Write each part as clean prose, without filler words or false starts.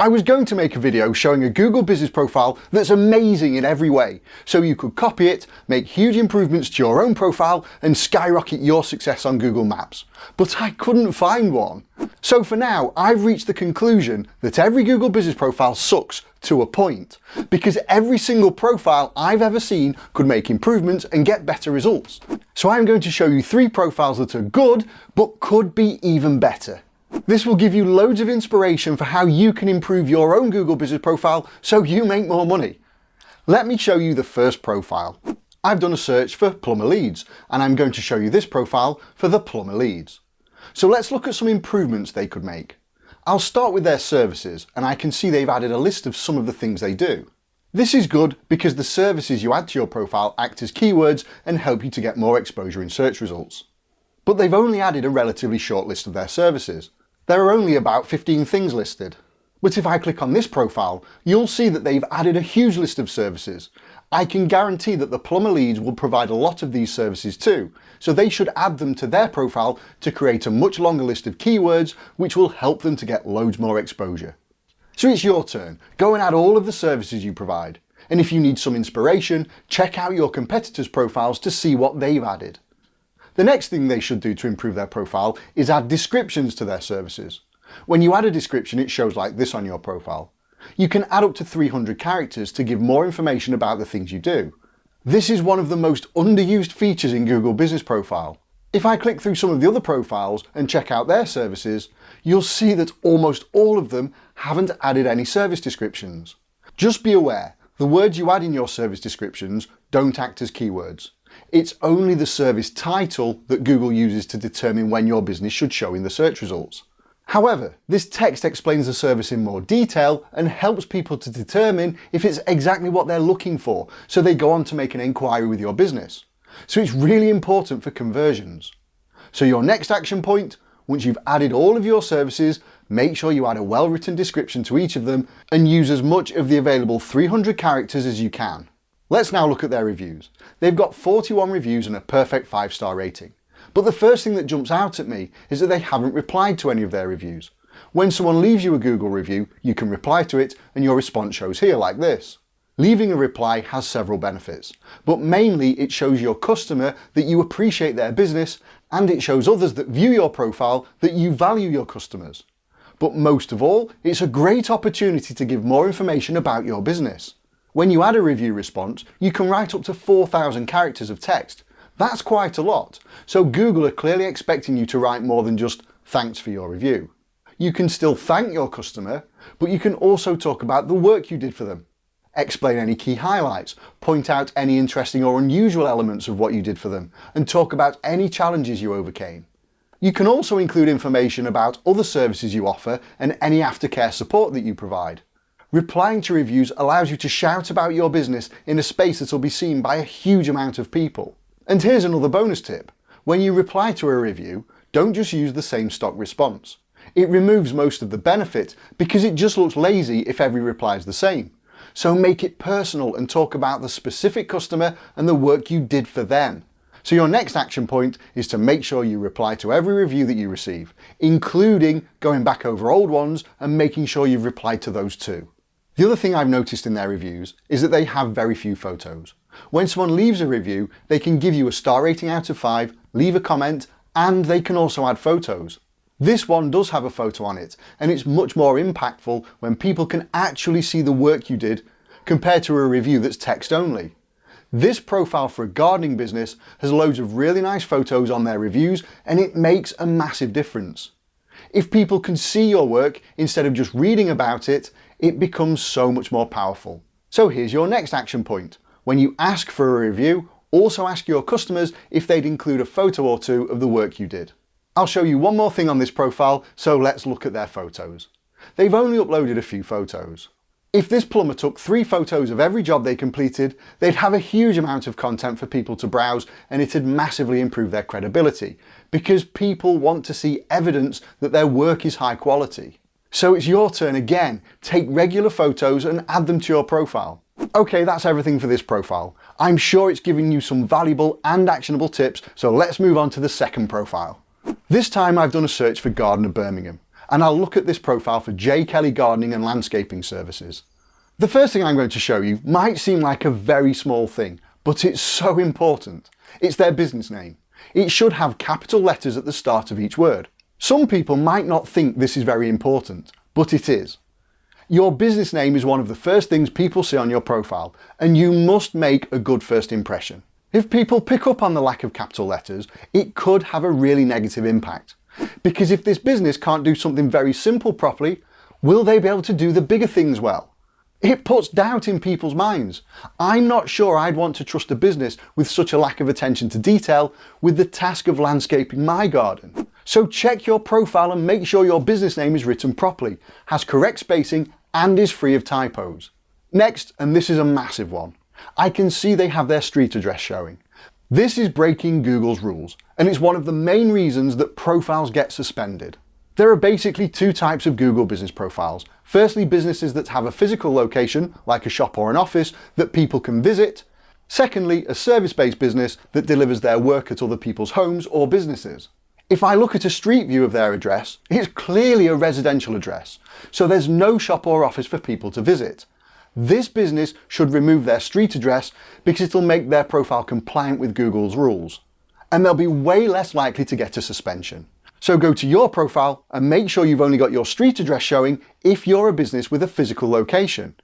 I was going to make a video showing a Google Business Profile that's amazing in every way, so you could copy it, make huge improvements to your own profile, and skyrocket your success on Google Maps. But I couldn't find one. So for now, I've reached the conclusion that every Google Business Profile sucks to a point, because every single profile I've ever seen could make improvements and get better results. So I'm going to show you 3 profiles that are good, but could be even better. This will give you loads of inspiration for how you can improve your own Google Business Profile so you make more money. Let me show you the first profile. I've done a search for plumber leads, and I'm going to show you this profile for the plumber leads. So let's look at some improvements they could make. I'll start with their services, and I can see they've added a list of some of the things they do. This is good because the services you add to your profile act as keywords and help you to get more exposure in search results. But they've only added a relatively short list of their services. There are only about 15 things listed. But if I click on this profile, you'll see that they've added a huge list of services. I can guarantee that the plumber leads will provide a lot of these services too, so they should add them to their profile to create a much longer list of keywords, which will help them to get loads more exposure. So it's your turn. Go and add all of the services you provide. And if you need some inspiration, check out your competitors' profiles to see what they've added. The next thing they should do to improve their profile is add descriptions to their services. When you add a description, it shows like this on your profile. You can add up to 300 characters to give more information about the things you do. This is one of the most underused features in Google Business Profile. If I click through some of the other profiles and check out their services, you'll see that almost all of them haven't added any service descriptions. Just be aware, the words you add in your service descriptions don't act as keywords. It's only the service title that Google uses to determine when your business should show in the search results. However, this text explains the service in more detail and helps people to determine if it's exactly what they're looking for, so they go on to make an inquiry with your business. So it's really important for conversions. So your next action point, once you've added all of your services, make sure you add a well-written description to each of them and use as much of the available 300 characters as you can. Let's now look at their reviews. They've got 41 reviews and a perfect 5-star rating. But the first thing that jumps out at me is that they haven't replied to any of their reviews. When someone leaves you a Google review, you can reply to it and your response shows here like this. Leaving a reply has several benefits, but mainly it shows your customer that you appreciate their business, and it shows others that view your profile that you value your customers. But most of all, it's a great opportunity to give more information about your business. When you add a review response, you can write up to 4,000 characters of text. That's quite a lot, so Google are clearly expecting you to write more than just "thanks for your review." You can still thank your customer, but you can also talk about the work you did for them. Explain any key highlights, point out any interesting or unusual elements of what you did for them, and talk about any challenges you overcame. You can also include information about other services you offer and any aftercare support that you provide. Replying to reviews allows you to shout about your business in a space that will be seen by a huge amount of people. And here's another bonus tip. When you reply to a review, don't just use the same stock response. It removes most of the benefit because it just looks lazy if every reply is the same. So make it personal and talk about the specific customer and the work you did for them. So your next action point is to make sure you reply to every review that you receive, including going back over old ones and making sure you've replied to those too. The other thing I've noticed in their reviews is that they have very few photos. When someone leaves a review, they can give you a star rating out of 5, leave a comment, and they can also add photos. This one does have a photo on it, and it's much more impactful when people can actually see the work you did compared to a review that's text only. This profile for a gardening business has loads of really nice photos on their reviews, and it makes a massive difference. If people can see your work instead of just reading about it, it becomes so much more powerful. So here's your next action point. When you ask for a review, also ask your customers if they'd include a photo or 2 of the work you did. I'll show you one more thing on this profile, so let's look at their photos. They've only uploaded a few photos. If this plumber took 3 photos of every job they completed, they'd have a huge amount of content for people to browse, and it'd massively improve their credibility, because people want to see evidence that their work is high quality. So it's your turn again. Take regular photos and add them to your profile. Okay, that's everything for this profile. I'm sure it's giving you some valuable and actionable tips, so let's move on to the second profile. This time I've done a search for Gardener Birmingham, and I'll look at this profile for J. Kelly Gardening and Landscaping Services. The first thing I'm going to show you might seem like a very small thing, but it's so important. It's their business name. It should have capital letters at the start of each word. Some people might not think this is very important, but it is. Your business name is one of the first things people see on your profile, and you must make a good first impression. If people pick up on the lack of capital letters, it could have a really negative impact. Because if this business can't do something very simple properly, will they be able to do the bigger things well? It puts doubt in people's minds. I'm not sure I'd want to trust a business with such a lack of attention to detail with the task of landscaping my garden. So check your profile and make sure your business name is written properly, has correct spacing, and is free of typos. Next, and this is a massive one, I can see they have their street address showing. This is breaking Google's rules, and it's one of the main reasons that profiles get suspended. There are basically two types of Google business profiles. Firstly, businesses that have a physical location, like a shop or an office, that people can visit. Secondly, a service-based business that delivers their work at other people's homes or businesses. If I look at a street view of their address, it's clearly a residential address, so there's no shop or office for people to visit. This business should remove their street address because it'll make their profile compliant with Google's rules. And they'll be way less likely to get a suspension. So go to your profile and make sure you've only got your street address showing if you're a business with a physical location.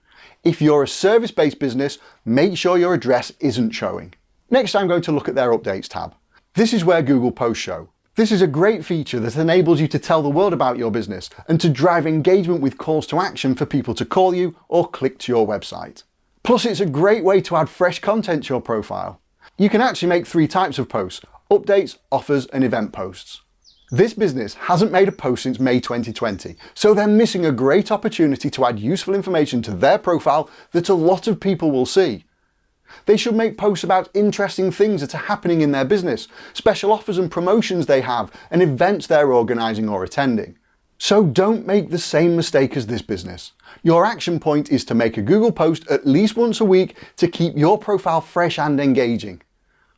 If you're a service-based business, make sure your address isn't showing. Next, I'm going to look at their Updates tab. This is where Google Posts show. This is a great feature that enables you to tell the world about your business and to drive engagement with calls to action for people to call you or click to your website. Plus, it's a great way to add fresh content to your profile. You can actually make 3 types of posts: updates, offers, and event posts. This business hasn't made a post since May 2020, so they're missing a great opportunity to add useful information to their profile that a lot of people will see. They should make posts about interesting things that are happening in their business, special offers and promotions they have, and events they're organising or attending. So don't make the same mistake as this business. Your action point is to make a Google post at least once a week to keep your profile fresh and engaging.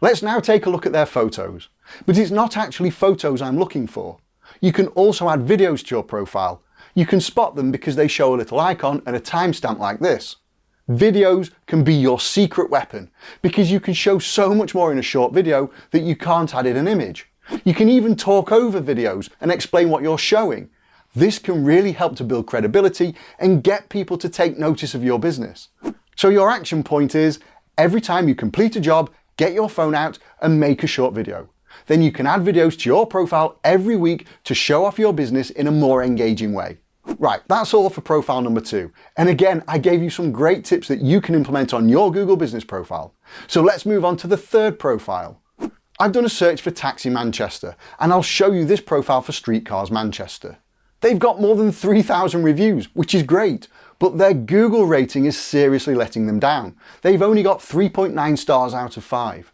Let's now take a look at their photos. But it's not actually photos I'm looking for. You can also add videos to your profile. You can spot them because they show a little icon and a timestamp like this. Videos can be your secret weapon because you can show so much more in a short video that you can't add in an image. You can even talk over videos and explain what you're showing. This can really help to build credibility and get people to take notice of your business. So your action point is, every time you complete a job, get your phone out and make a short video. Then you can add videos to your profile every week to show off your business in a more engaging way. Right, that's all for profile number 2. And again, I gave you some great tips that you can implement on your Google business profile. So let's move on to the third profile. I've done a search for Taxi Manchester, and I'll show you this profile for Streetcars Manchester. They've got more than 3,000 reviews, which is great, but their Google rating is seriously letting them down. They've only got 3.9 stars out of 5.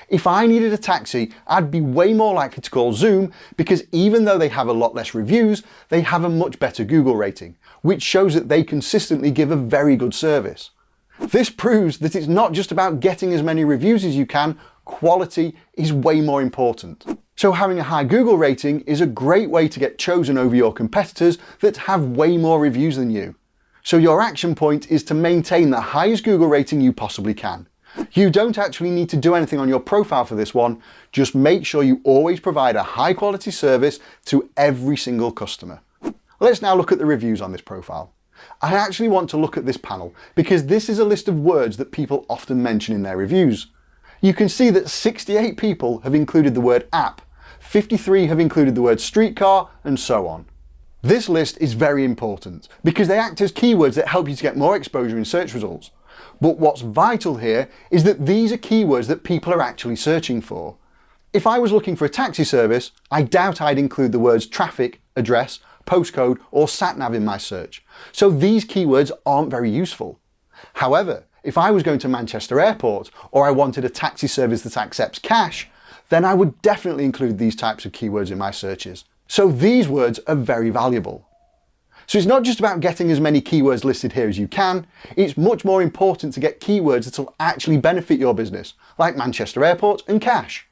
If I needed a taxi, I'd be way more likely to call Zoom because even though they have a lot less reviews, they have a much better Google rating, which shows that they consistently give a very good service. This proves that it's not just about getting as many reviews as you can, quality is way more important. So having a high Google rating is a great way to get chosen over your competitors that have way more reviews than you. So your action point is to maintain the highest Google rating you possibly can. You don't actually need to do anything on your profile for this one, just make sure you always provide a high quality service to every single customer. Let's now look at the reviews on this profile. I actually want to look at this panel because this is a list of words that people often mention in their reviews. You can see that 68 people have included the word app, 53 have included the word streetcar, and so on. This list is very important because they act as keywords that help you to get more exposure in search results. But what's vital here is that these are keywords that people are actually searching for. If I was looking for a taxi service, I doubt I'd include the words traffic, address, postcode, or sat-nav in my search. So these keywords aren't very useful. However, if I was going to Manchester Airport or I wanted a taxi service that accepts cash, then I would definitely include these types of keywords in my searches. So these words are very valuable. So it's not just about getting as many keywords listed here as you can, it's much more important to get keywords that will actually benefit your business, like Manchester Airport and cash.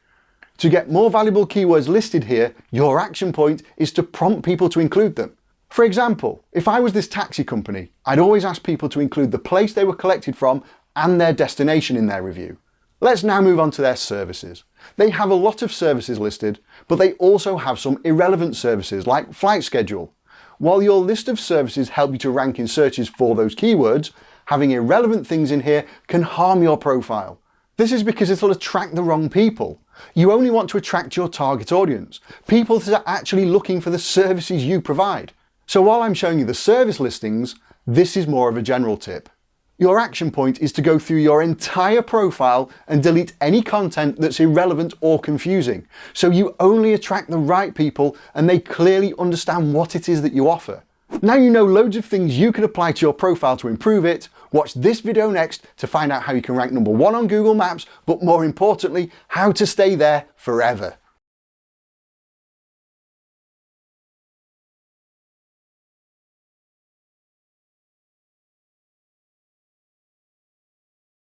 To get more valuable keywords listed here, your action point is to prompt people to include them. For example, if I was this taxi company, I'd always ask people to include the place they were collected from and their destination in their review. Let's now move on to their services. They have a lot of services listed, but they also have some irrelevant services like flight schedule. While your list of services help you to rank in searches for those keywords, having irrelevant things in here can harm your profile. This is because it'll attract the wrong people. You only want to attract your target audience, people that are actually looking for the services you provide. So while I'm showing you the service listings, this is more of a general tip. Your action point is to go through your entire profile and delete any content that's irrelevant or confusing, so you only attract the right people and they clearly understand what it is that you offer. Now you know loads of things you can apply to your profile to improve it. Watch this video next to find out how you can rank #1 on Google Maps, but more importantly, how to stay there forever.